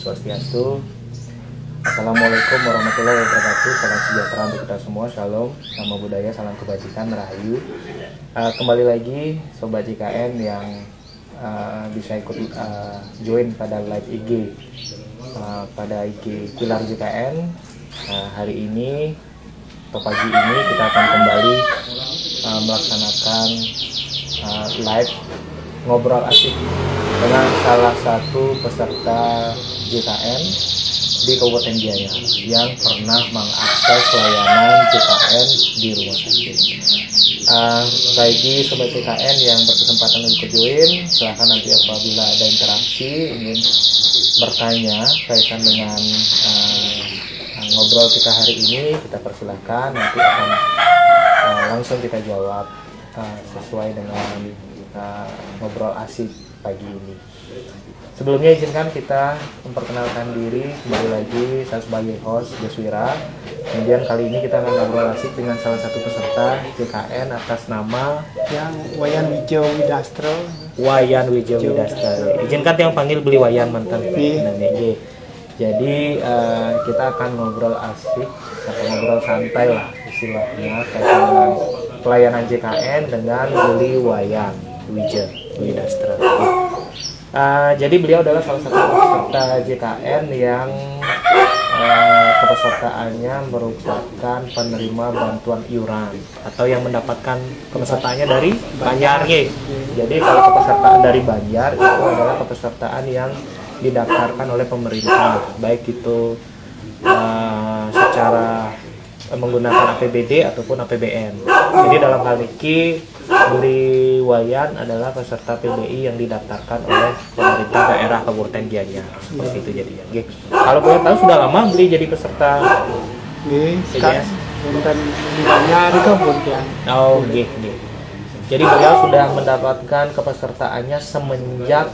Swastiastu. Assalamualaikum warahmatullahi wabarakatuh. Salam sejahtera untuk kita semua. Shalom, nama budaya, salam kebajikan, rahayu. Kembali lagi Sobat JKN yang bisa ikut join pada live IG pada IG Pilar JKN. Hari ini atau pagi ini kita akan kembali melaksanakan live ngobrol asik dengan salah satu peserta JKN di Kabupaten Gianyar yang pernah mengakses layanan JKN di rumah sakit. Bagi Sobat JKN yang berkesempatan ikut join, silahkan nanti apabila ada interaksi ingin bertanya kaitan dengan ngobrol kita hari ini, kita persilahkan, nanti akan langsung kita jawab sesuai dengan ngobrol asik pagi ini. Sebelumnya izinkan kita memperkenalkan diri kembali lagi. Saya sebagai host Deswira. Kemudian kali ini kita akan ngobrol asik dengan salah satu peserta JKN atas nama yang Wayan Wijo Widastro. Wayan Wijo Widastro. Izinkan yang panggil beli Wayan mantan. Jadi kita akan ngobrol asik atau ngobrol santai lah istilahnya kaitan dengan pelayanan JKN dengan beli Wayan Wijo Widastro. Jadi beliau adalah salah satu peserta JKN yang kepesertaannya merupakan penerima bantuan iuran atau yang mendapatkan kepesertaannya dari Banjar. Jadi kalau kepesertaan dari Banjar itu adalah kepesertaan yang didaftarkan oleh pemerintah, baik itu secara menggunakan APBD ataupun APBN. Jadi dalam hal ini Beli Wayan adalah peserta PBI yang didaftarkan oleh pemerintah daerah Kabupaten Gianyar. Seperti itu jadinya. Kalau boleh tahu sudah lama Beli jadi peserta? Sekarang di Gianyar itu kemudian. Oh, Jadi beliau sudah mendapatkan kepesertaannya semenjak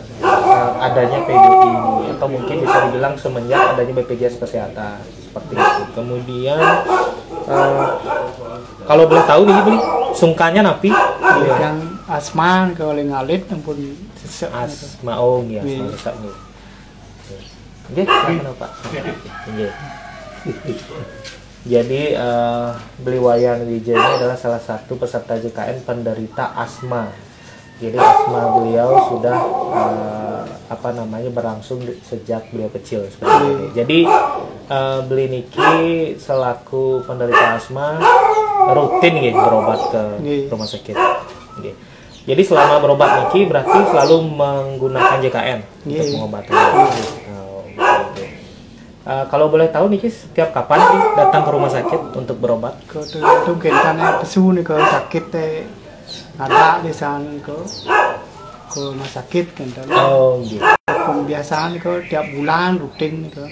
adanya PBI ini, atau mungkin bisa dibilang semenjak adanya BPJS Kesehatan seperti itu. Kemudian kalau boleh tahu nih Beli, sungkannya napi yang asma ke oleh ngalit ampun sesek asma ya asma sesek nih. Nggih, kenapa? Nggih. Jadi Beli Wayan Wijo ini adalah salah satu peserta JKN penderita asma. Jadi asma beliau sudah berlangsung sejak beliau kecil seperti itu. Jadi Beli niki selaku penderita asma rutin berobat ke rumah sakit. Jadi selama berobat niki berarti selalu menggunakan JKN untuk mengobati. Kalau boleh tahu niki setiap kapan sih datang ke rumah sakit untuk berobat? Itu kaitannya pesu nih kalau sakit ada di sana ke rumah sakit kan. Pembiasaan ke tiap bulan rutin ke.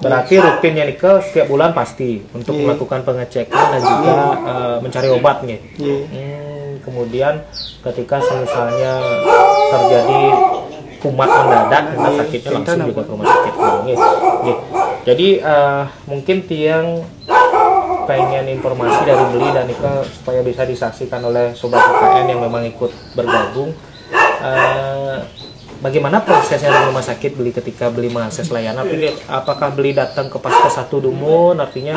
Berarti rutinnya nih ke setiap bulan pasti untuk melakukan pengecekan dan juga mencari obat nih. Kemudian ketika misalnya terjadi kumat mendadak rumah sakitnya langsung juga ke rumah sakit. Jadi mungkin tiang pengen informasi dari Beli dan Nika supaya bisa disaksikan oleh Sobat JKN yang memang ikut bergabung. Bagaimana prosesnya di rumah sakit Beli ketika Beli mengakses layanan? Apakah Beli datang ke Paskes 1 Dumun, artinya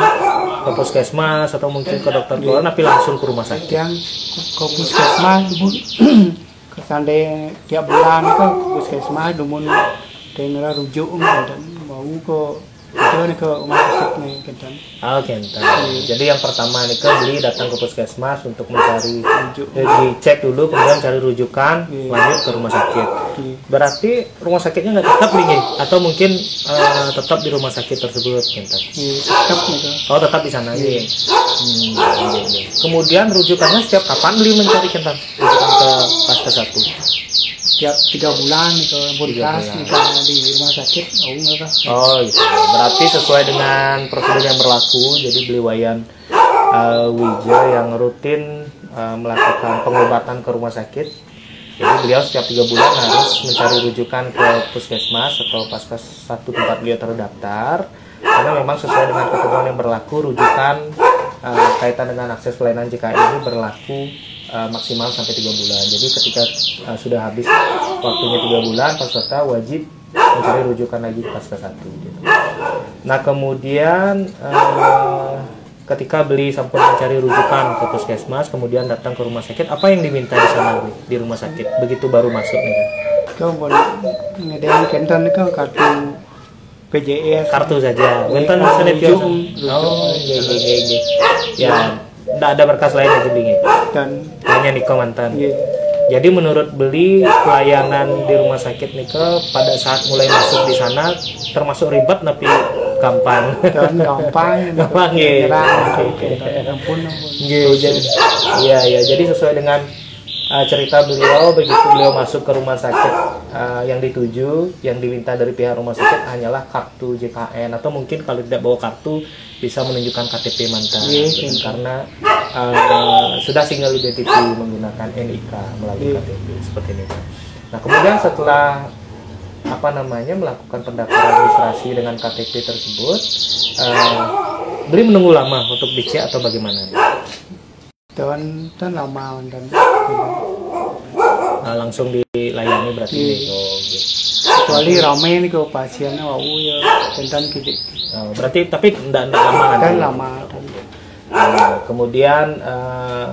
ke puskesmas atau mungkin ke dokter keluar, tapi langsung ke rumah sakit? Yang ke puskesmas kesandai tiap bulan ke puskesmas Dumun dengan rujuk dan mau ke rumah sakit nih kentan. Jadi yang pertama nih Beli datang ke puskesmas untuk mencari dicek dulu, kemudian cari rujukan, lanjut ke rumah sakit. Berarti rumah sakitnya nggak tetap nih atau mungkin tetap di rumah sakit tersebut kentan? Tetap nih. Tetap di sana Kemudian rujukannya setiap kapan Beli mencari kentan? Rujukan ke Paskes 1? Tiap 3 bulan ke Budkas di rumah sakit. Berarti sesuai dengan prosedur yang berlaku. Jadi Beli Wayan Wijo yang rutin melakukan pengobatan ke rumah sakit. Jadi beliau setiap 3 bulan harus mencari rujukan ke puskesmas atau Paskes 1 tempat beliau terdaftar, karena memang sesuai dengan ketentuan yang berlaku. Rujukan kaitan dengan akses pelayanan JKN ini berlaku maksimal sampai 3 bulan. Jadi ketika sudah habis waktunya 3 bulan, peserta wajib mencari rujukan lagi pas ke-1 gitu. Nah kemudian ketika beli sampun mencari rujukan ke puskesmas, kemudian datang ke rumah sakit, apa yang diminta di sana beli di rumah sakit begitu baru masuk nih kan? Kau boleh ngedean kentan kau kartu PJS. Kartu saja. Bentar misalnya oh, ya, tidak ada berkas lain aja beli. Dan hanya Niko mantan. iya. Jadi menurut beli pelayanan di rumah sakit Niko pada saat mulai masuk di sana termasuk ribet tapi gampang. Dan gampang. Gampang ya. Ampun. Iya, jadi sesuai dengan cerita beliau, begitu beliau masuk ke rumah sakit yang dituju, yang diminta dari pihak rumah sakit hanyalah kartu JKN, atau mungkin kalau tidak bawa kartu bisa menunjukkan KTP mantan, karena sudah single identity menggunakan NIK melalui KTP seperti ini. Nah kemudian setelah melakukan pendaftaran registrasi dengan KTP tersebut, beli menunggu lama untuk dicek atau bagaimana? Dan lama dan langsung dilayani berarti gitu. Kecuali ramai nih kalau pasiennya ya kentan gitu. Berarti tapi tidak lama nanti. Dan lama. Kemudian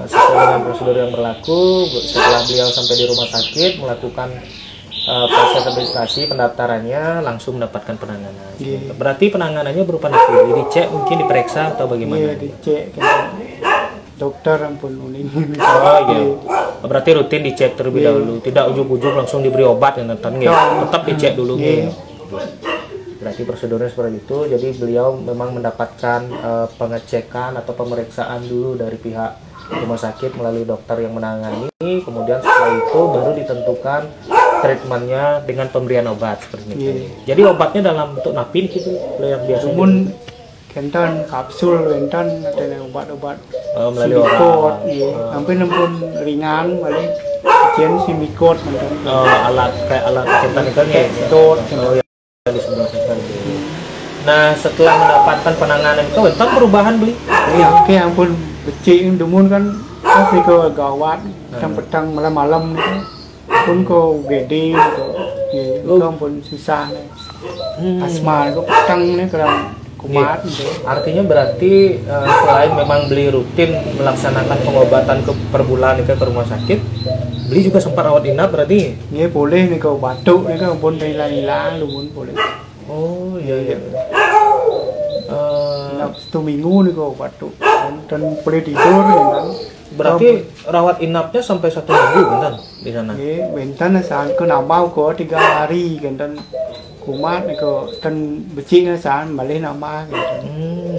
sesuai dengan prosedur yang berlaku, setelah beliau sampai di rumah sakit melakukan proses registrasi pendaftarannya, langsung mendapatkan penanganan. Berarti penanganannya berupa dicek, mungkin diperiksa atau bagaimana? Iya, dicek dokter ampun uning. Oh iya. Berarti rutin dicek terlebih dahulu, tidak ujuk-ujuk langsung diberi obat ya nanti tetap dicek dulu gitu. Berarti prosedurnya seperti itu. Jadi beliau memang mendapatkan pengecekan atau pemeriksaan dulu dari pihak rumah sakit melalui dokter yang menangani. Kemudian setelah itu baru ditentukan treatmentnya dengan pemberian obat seperti itu. Jadi obatnya dalam bentuk napin gitu, yang biasa. Kentan kapsul, kentan ada obat-obat melalui simikot, sampai nempun ringan, balik ujian simikot, alat kayak alat kentan itu ya di sebelah tadi. Nah setelah mendapatkan penanganan itu, bentar perubahan beli? Iya, kayak ampun becik demun kan, pasti ke gawat, petang malam-malam itu, pun ke gede gitu, ampun susah nih, asma itu petang nih kerang. Kumat, artinya berarti selain memang beli rutin melaksanakan pengobatan per bulan ke rumah sakit, beli juga sempat rawat inap berarti? Iya boleh nih kau batuk nih kau pun hilang lumun boleh. Oh iya. Inap 1 minggu nih kau batuk dan boleh tidur kan. Berarti rawat inapnya sampai 1 minggu kan di sana? Iya, bentar saat kau nambah kau 3 hari kan. Kumat itu dan beciknya saat balik nama gitu.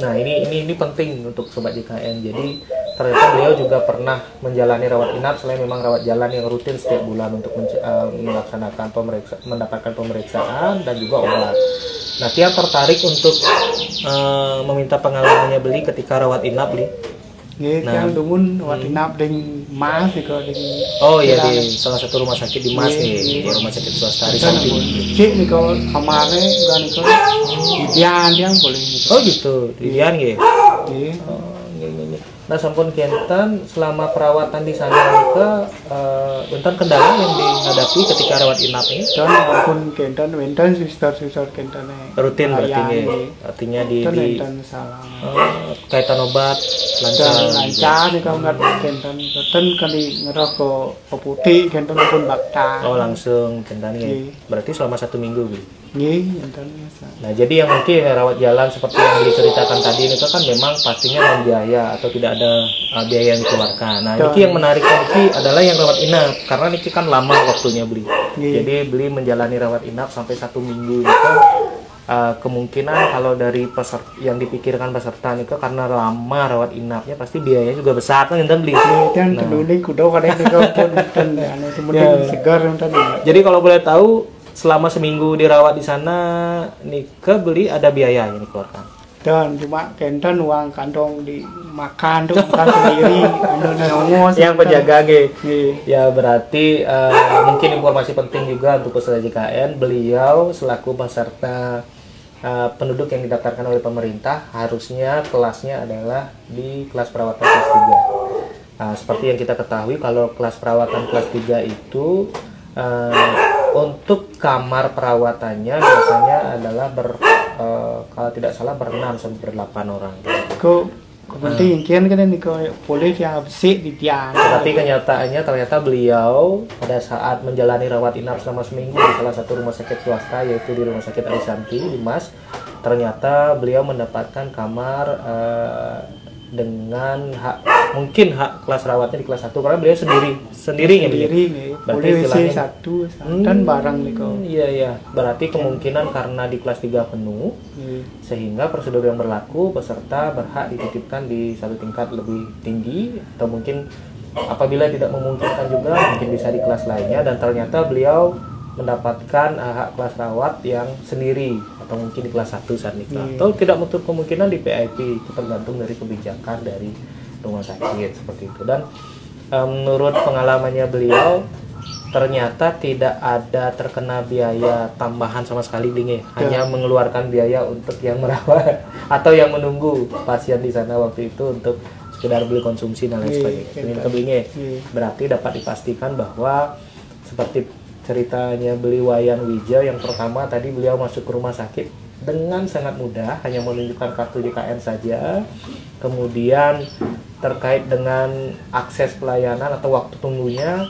Nah ini penting untuk sobat JKN. Jadi ternyata beliau juga pernah menjalani rawat inap selain memang rawat jalan yang rutin setiap bulan untuk melaksanakan mendapatkan pemeriksaan dan juga obat. Nah tiap tertarik untuk meminta pengalamannya beli ketika rawat inap beli. Yang dumun rawat inap dengan Mas di oh iya di salah satu rumah sakit di Mas nih, di rumah sakit swasta di sana. Cik nih kalau kamarnya kan itu Dian yang boleh. Oh gitu, Dian gitu. Nah sampun kentan selama perawatan di sana ke bentar kendala yang dihadapi ketika rawat inap ini? Dan ampun kentan, bentar suster kentan rutin berarti nih, artinya di kaitan obat lancar nih kalau nggak kentan, kan di ngerok ke putih kentan pun bakta. Oh langsung kentan ya, berarti selama 1 minggu gitu. Nah jadi yang mungkin rawat jalan seperti yang diceritakan tadi itu kan memang pastinya membiaya atau tidak ada biaya yang dikeluarkan. Nah ini yang menarik ini adalah yang rawat inap, karena ini kan lama waktunya beli. Jadi beli menjalani rawat inap sampai 1 minggu itu kemungkinan kalau dari peserta yang dipikirkan peserta itu karena lama rawat inapnya pasti biayanya juga besar kan beli. Dan peduli kudo kadang segar jadi kalau boleh tahu selama seminggu dirawat di sana Nika beli ada biaya yang dikeluarkan? Dan cuma kentan uang kantong dimakan tuh makan sendiri yang penjaga ya berarti mungkin informasi penting juga untuk peserta JKN, beliau selaku peserta penduduk yang didaftarkan oleh pemerintah harusnya kelasnya adalah di kelas perawatan kelas 3. Seperti yang kita ketahui kalau kelas perawatan kelas 3 itu untuk kamar perawatannya biasanya adalah kalau tidak salah ber-6 sampai ber-8 orang. Penting kan ini boleh yang bersih di tiang. Tapi kenyataannya ternyata beliau pada saat menjalani rawat inap selama seminggu di salah satu rumah sakit swasta, yaitu di Rumah Sakit Alisanti di Mas, ternyata beliau mendapatkan kamar dengan mungkin hak kelas rawatnya di kelas 1 karena beliau sendiri boleh WC 1 dan barang nih kok. Iya, berarti kemungkinan karena di kelas 3 penuh sehingga prosedur yang berlaku peserta berhak dititipkan di satu tingkat lebih tinggi, atau mungkin apabila tidak memungkinkan juga mungkin bisa di kelas lainnya, dan ternyata beliau mendapatkan hak kelas rawat yang sendiri atau mungkin di kelas 1 saat itu, atau tidak menutup kemungkinan di PIP, itu tergantung dari kebijakan dari rumah sakit seperti itu. Dan menurut pengalamannya beliau ternyata tidak ada terkena biaya tambahan sama sekali hanya mengeluarkan biaya untuk yang merawat atau yang menunggu pasien di sana waktu itu untuk sekedar beli konsumsi dan lain sebagainya. Berarti dapat dipastikan bahwa seperti ceritanya beli Wayan Wijaya yang pertama tadi, beliau masuk ke rumah sakit dengan sangat mudah, hanya menunjukkan kartu JKN saja. Kemudian terkait dengan akses pelayanan atau waktu tunggunya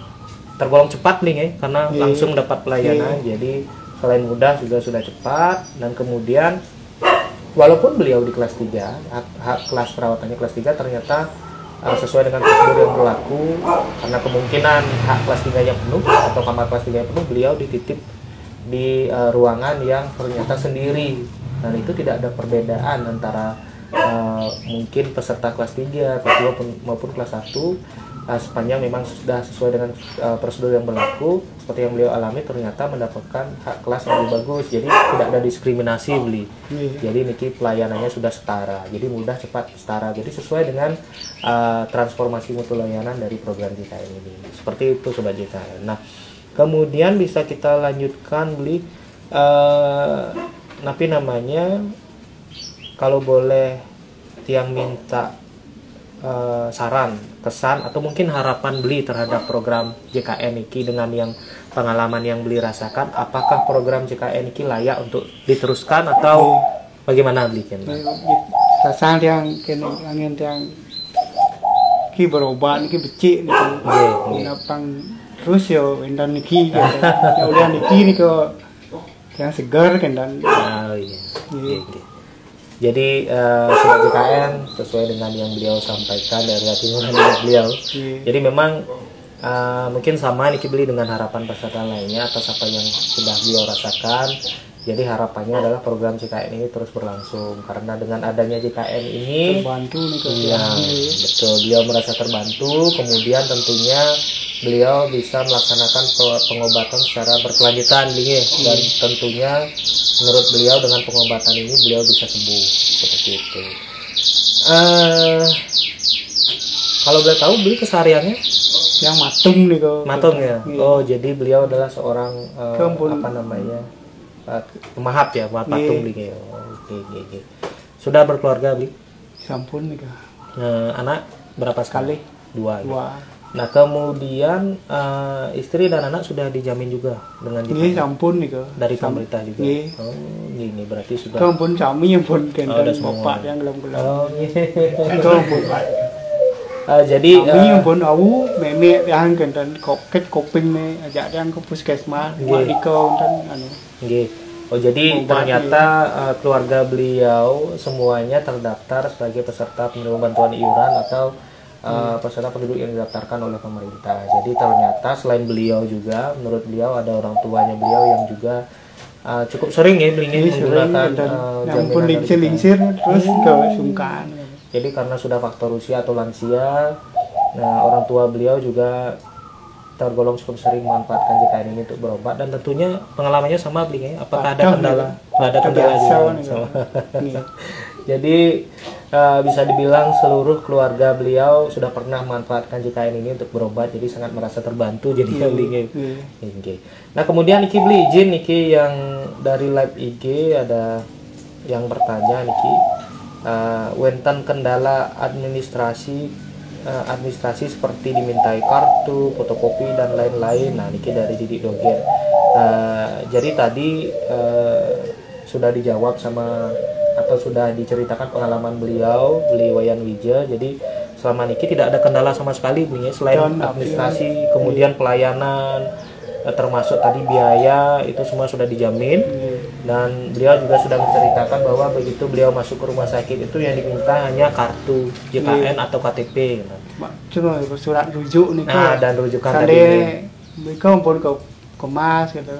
tergolong cepat karena langsung dapat pelayanan. Jadi selain mudah juga sudah cepat, dan kemudian walaupun beliau di kelas 3, hak kelas perawatannya kelas 3 ternyata sesuai dengan prosedur yang berlaku, karena kemungkinan hak kelas 3-nya penuh atau kamar kelas 3-nya penuh, beliau dititip di ruangan yang ternyata sendiri, dan itu tidak ada perbedaan antara mungkin peserta kelas 3, kelas 2 maupun kelas 1, sepanjang memang sudah sesuai dengan prosedur yang berlaku. Seperti yang beliau alami, ternyata mendapatkan hak kelas yang lebih bagus, jadi tidak ada diskriminasi jadi niki pelayanannya sudah setara, jadi mudah, cepat, setara, jadi sesuai dengan transformasi mutu layanan dari program JKN ini. Seperti itu Sobat JKN. Nah, kemudian bisa kita lanjutkan tapi namanya kalau boleh tiang minta saran, kesan, atau mungkin harapan beli terhadap program JKN ini dengan yang pengalaman yang beli rasakan, apakah program JKN ini layak untuk diteruskan atau bagaimana beli kan? Kesan yang ki berobat niki becik niku. Napang terus yo endan niki ya udah niki yang segar kan dan. Jadi Sobat JKN, sesuai dengan yang beliau sampaikan dari hati nurani beliau. Jadi memang mungkin sama niki beli dengan harapan peserta lainnya atas apa yang sudah beliau rasakan. Jadi harapannya adalah program JKN ini terus berlangsung, karena dengan adanya JKN ini terbantu betul, beliau merasa terbantu. Kemudian tentunya beliau bisa melaksanakan pengobatan secara berkelanjutan dan tentunya menurut beliau dengan pengobatan ini beliau bisa sembuh seperti itu. Kalau boleh tahu beli kesehariannya yang matung ya. Oh, jadi beliau adalah seorang pemahat ya, patung beli. Oke. Sudah berkeluarga beli? Sampun anak berapa sekali? Dua. Nah, kemudian istri dan anak sudah dijamin juga dengan sampun dari pemerintah juga. Oh, ini berarti sudah. Sampun sami yang pun kendang bapak yang gelam-gelam. Oh, jadi kami yang pun awu memek yang kendang koping ajak yang ke puskesmas buat dikau dan Oh, jadi ternyata keluarga beliau semuanya terdaftar sebagai peserta penerima bantuan iuran atau peserta penduduk yang didaftarkan oleh pemerintah. Jadi ternyata selain beliau juga, menurut beliau ada orang tuanya beliau yang juga cukup sering menggunakan jaminan lingsir terus ke sungkan. Jadi karena sudah faktor usia atau lansia, nah orang tua beliau juga tergolong cukup sering memanfaatkan JKN ini untuk berobat, dan tentunya pengalamannya sama apakah ada kendala? Ada kendala juga. Jadi bisa dibilang seluruh keluarga beliau sudah pernah memanfaatkan JKN ini untuk berobat, jadi sangat merasa terbantu jadi Nah, kemudian Niki beli izin yang dari live IG ada yang bertanya wenten kendala administrasi administrasi seperti dimintai kartu, fotokopi dan lain-lain. Nah, niki dari Didik Dogen. Jadi tadi sudah dijawab sama atau sudah diceritakan pengalaman beliau, beli Wayan Wija. Jadi selama niki tidak ada kendala sama sekali nih, selain administrasi, kemudian pelayanan, termasuk tadi biaya itu semua sudah dijamin. Dan beliau juga sudah menceritakan bahwa begitu beliau masuk ke rumah sakit itu yang diminta hanya kartu JKN atau KTP. Cuma surat rujuk nih. Nah, dan rujukan tadi mereka pun kemas gitu.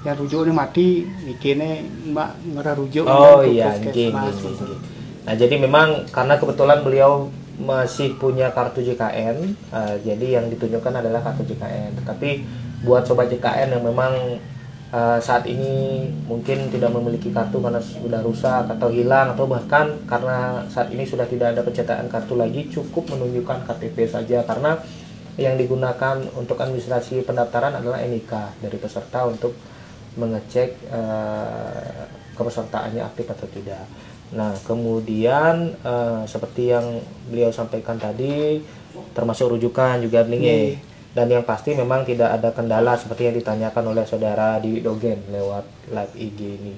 Yang rujuk ini mati, mikirnya mbak ngerujuk. Oh iya, nah jadi memang karena kebetulan beliau masih punya kartu JKN, jadi yang ditunjukkan adalah kartu JKN. Tetapi buat sobat JKN yang memang saat ini mungkin tidak memiliki kartu karena sudah rusak atau hilang, atau bahkan karena saat ini sudah tidak ada pencetakan kartu lagi, cukup menunjukkan KTP saja, karena yang digunakan untuk administrasi pendaftaran adalah NIK dari peserta untuk mengecek kepesertaannya aktif atau tidak. Nah, kemudian seperti yang beliau sampaikan tadi, termasuk rujukan juga nih. Dan yang pasti memang tidak ada kendala seperti yang ditanyakan oleh saudara Didik Dogen lewat live IG ini.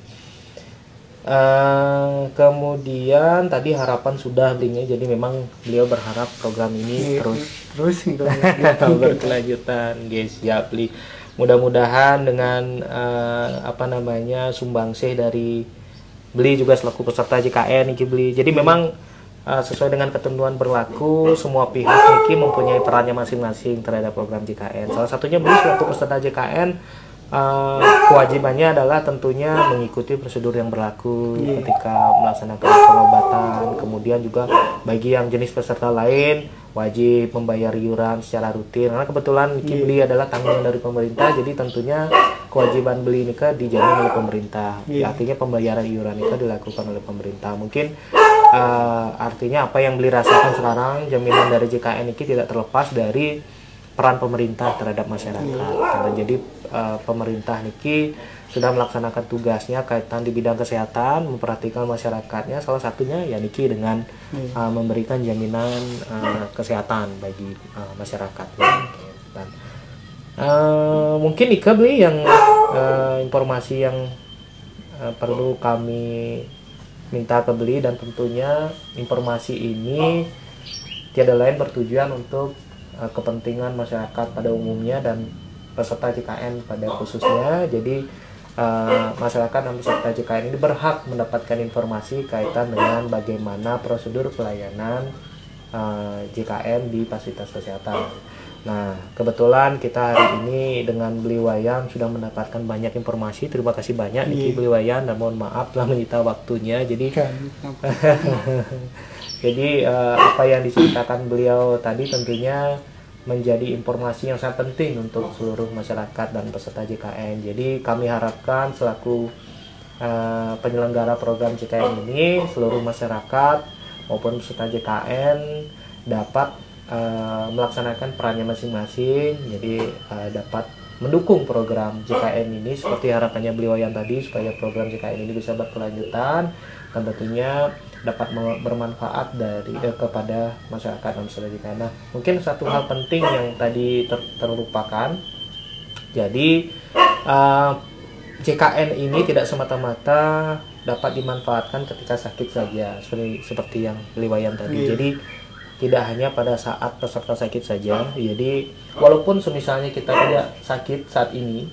Kemudian tadi harapan sudah linknya, jadi memang beliau berharap program ini terus berkelanjutan, guys. Ya, beli. Mudah-mudahan dengan sumbangsih dari beli juga selaku peserta JKN iki beli. Jadi memang sesuai dengan ketentuan berlaku, semua pihak Niki mempunyai perannya masing-masing terhadap program JKN. Salah satunya beli selaku peserta JKN, kewajibannya adalah tentunya mengikuti prosedur yang berlaku ketika melaksanakan pengobatan. Kemudian juga bagi yang jenis peserta lain wajib membayar iuran secara rutin. Karena kebetulan Niki beli adalah tanggungan dari pemerintah, jadi tentunya kewajiban beli Nika dijamin oleh pemerintah. Artinya pembayaran iuran Nika dilakukan oleh pemerintah. Mungkin artinya apa yang beli rasakan sekarang, jaminan dari JKN ini tidak terlepas dari peran pemerintah terhadap masyarakat. Karena jadi pemerintah niki sudah melaksanakan tugasnya kaitan di bidang kesehatan, memperhatikan masyarakatnya. Salah satunya ya niki dengan memberikan jaminan kesehatan bagi masyarakat. Dan mungkin Ika beli yang informasi yang perlu kami minta ke beli, dan tentunya informasi ini tiada lain bertujuan untuk kepentingan masyarakat pada umumnya dan peserta JKN pada khususnya. Jadi masyarakat dan peserta JKN ini berhak mendapatkan informasi kaitan dengan bagaimana prosedur pelayanan JKN di fasilitas kesehatan. Nah, kebetulan kita hari ini dengan Beli Wayan sudah mendapatkan banyak informasi. Terima kasih banyak Niki Beli Wayan, dan mohon maaf telah menyita waktunya. Jadi jadi apa yang diceritakan beliau tadi tentunya menjadi informasi yang sangat penting untuk seluruh masyarakat dan peserta JKN. Jadi kami harapkan selaku penyelenggara program JKN ini, seluruh masyarakat maupun peserta JKN dapat melaksanakan perannya masing-masing. Jadi dapat mendukung program JKN ini seperti harapannya beliau yang tadi, supaya program JKN ini bisa berkelanjutan dan tentunya dapat bermanfaat dari kepada masyarakat dan peserta JKN. Nah, mungkin satu hal penting yang tadi terlupakan. Jadi JKN ini tidak semata-mata dapat dimanfaatkan ketika sakit saja, seperti yang beliau yang tadi. Jadi tidak hanya pada saat peserta sakit saja. Jadi walaupun semisalnya kita tidak sakit saat ini,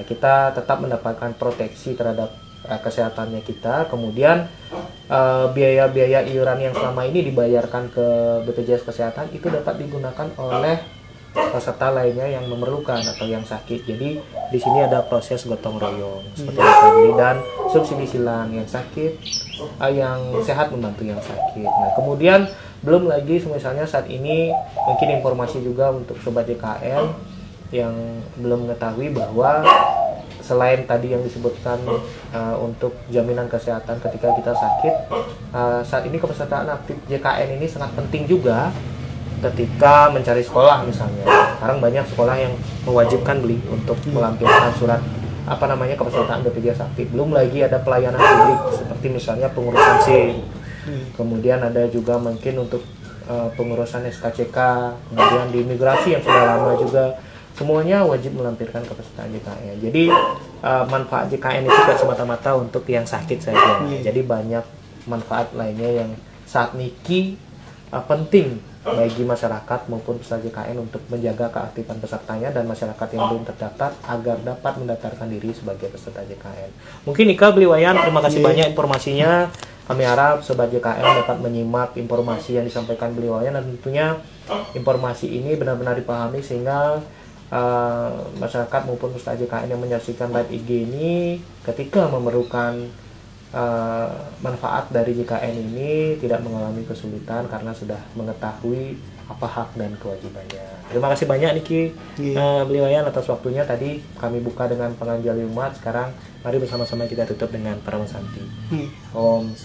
kita tetap mendapatkan proteksi terhadap kesehatannya kita. Kemudian biaya-biaya iuran yang selama ini dibayarkan ke BPJS Kesehatan itu dapat digunakan oleh peserta lainnya yang memerlukan atau yang sakit. Jadi di sini ada proses gotong royong seperti tadi, dan subsidi silang yang sakit, yang sehat membantu yang sakit. Nah, kemudian belum lagi misalnya saat ini mungkin informasi juga untuk sobat JKN yang belum mengetahui bahwa selain tadi yang disebutkan untuk jaminan kesehatan ketika kita sakit, saat ini kepesertaan aktif JKN ini sangat penting juga ketika mencari sekolah misalnya. Sekarang banyak sekolah yang mewajibkan beli untuk melampirkan surat kepesertaan BPJS aktif. Belum lagi ada pelayanan publik seperti misalnya pengurusan SIM. Kemudian ada juga mungkin untuk pengurusan SKCK, kemudian di imigrasi yang sudah lama juga, semuanya wajib melampirkan kepesertaan JKN. Jadi manfaat JKN itu tidak semata-mata untuk yang sakit saja. Jadi banyak manfaat lainnya yang saat niki penting bagi masyarakat maupun peserta JKN untuk menjaga keaktifan pesertanya dan masyarakat yang belum terdaftar agar dapat mendaftarkan diri sebagai peserta JKN. Mungkin Ika Beliwayan, terima kasih banyak informasinya. Kami harap Sobat JKN dapat menyimak informasi yang disampaikan Beliwayan dan tentunya informasi ini benar-benar dipahami sehingga masyarakat maupun peserta JKN yang menyaksikan live IG ini ketika memerlukan manfaat dari JKN ini tidak mengalami kesulitan karena sudah mengetahui apa hak dan kewajibannya. Terima kasih banyak Niki Beliwayan atas waktunya. Tadi kami buka dengan penganjali umat, sekarang mari bersama-sama kita tutup dengan Parawasanti. Om